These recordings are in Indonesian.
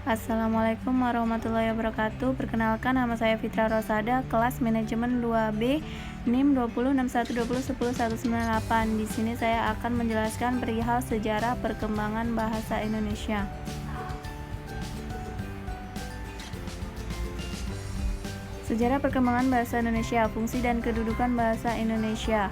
Assalamualaikum warahmatullahi wabarakatuh. Perkenalkan, nama saya Fitra Rosada, kelas manajemen 2B, NIM 206120101098. Di sini saya akan menjelaskan perihal sejarah perkembangan bahasa Indonesia. Sejarah perkembangan bahasa Indonesia, fungsi dan kedudukan bahasa Indonesia.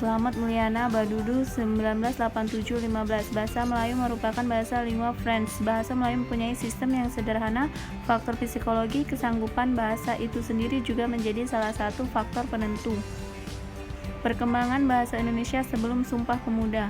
Slamet Mulyana Badudu 1987-15. Bahasa Melayu merupakan bahasa lingua franca. Bahasa Melayu mempunyai sistem yang sederhana. Faktor psikologi kesanggupan bahasa itu sendiri juga menjadi salah satu faktor penentu. Perkembangan bahasa Indonesia sebelum Sumpah Pemuda.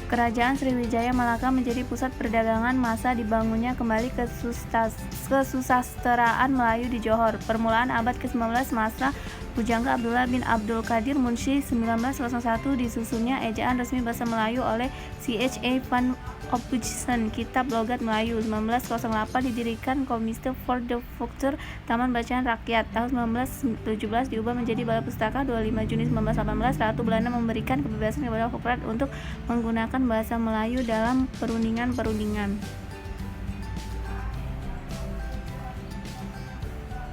Kerajaan Sriwijaya Malaka menjadi pusat perdagangan, masa dibangunnya kembali kesusasteraan Melayu di Johor. Permulaan abad ke-19, masa Pujangga Abdullah bin Abdul Qadir Munsyi 1901, disusunnya ejaan resmi bahasa Melayu oleh C.H.A. van Ophuijsen. Kitab Logat Melayu 1908 didirikan Komite voor de Cultuur Taman Bacaan Rakyat. Tahun 1917 diubah menjadi Balai Pustaka. 25 Juni 1918 Ratu Belanda memberikan kebebasan kepada korporat untuk menggunakan bahasa Melayu dalam perundingan-perundingan.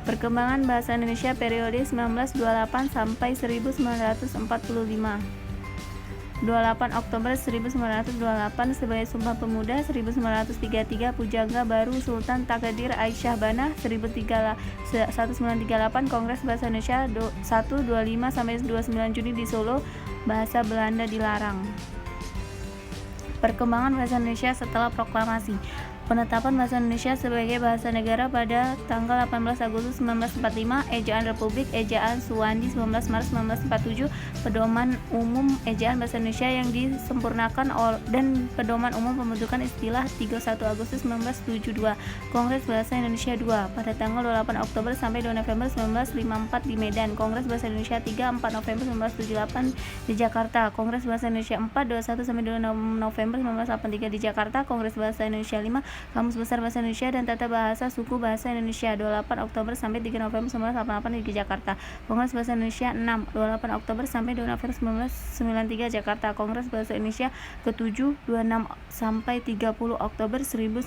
Perkembangan bahasa Indonesia periode 1928 sampai 1945. 28 Oktober 1928 sebagai Sumpah Pemuda. 1933 Pujangga baru Sultan Takadir Aisyah Banah. 1938 Kongres Bahasa Indonesia 1 25 sampai 29 Juni di Solo. Bahasa Belanda dilarang. Perkembangan bahasa Indonesia setelah proklamasi. Penetapan bahasa Indonesia sebagai bahasa negara pada tanggal 18 Agustus 1945, ejaan Republik, ejaan Suwandi 19 Maret 1947, pedoman umum ejaan bahasa Indonesia yang disempurnakan dan pedoman umum pembentukan istilah 31 Agustus 1972, Kongres Bahasa Indonesia II pada tanggal 28 Oktober sampai 2 November 1954 di Medan, Kongres Bahasa Indonesia III 4 November 1978 di Jakarta, Kongres Bahasa Indonesia IV 21 sampai 2 November 1983 di Jakarta, Kongres Bahasa Indonesia V Kamus Besar Bahasa Indonesia dan Tata Bahasa Suku Bahasa Indonesia 28 Oktober sampai 3 November 1988 di Jakarta, Kongres Bahasa Indonesia 6 28 Oktober sampai 2 November 1993 Jakarta, Kongres Bahasa Indonesia ke-7 26 sampai 30 Oktober 1998.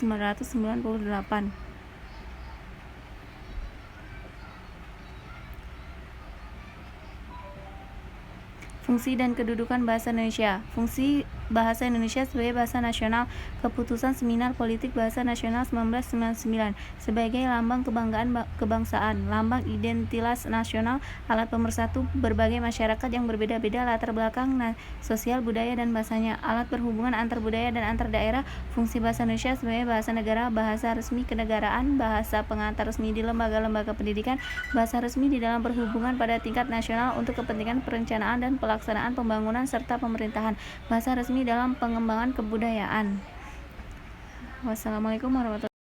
Fungsi dan kedudukan bahasa Indonesia. Fungsi bahasa Indonesia sebagai bahasa nasional. Keputusan Seminar Politik Bahasa Nasional 1999 sebagai lambang kebanggaan kebangsaan, lambang identitas nasional, alat pemersatu berbagai masyarakat yang berbeda-beda latar belakang sosial, budaya, dan bahasanya, alat berhubungan antar budaya dan antar daerah. Fungsi bahasa Indonesia sebagai bahasa negara, bahasa resmi kenegaraan, bahasa pengantar resmi di lembaga-lembaga pendidikan, bahasa resmi di dalam perhubungan pada tingkat nasional untuk kepentingan perencanaan dan pelaksanaan pembangunan serta pemerintahan, bahasa resmi dalam pengembangan kebudayaan. Wassalamualaikum warahmatullahi wabarakatuh.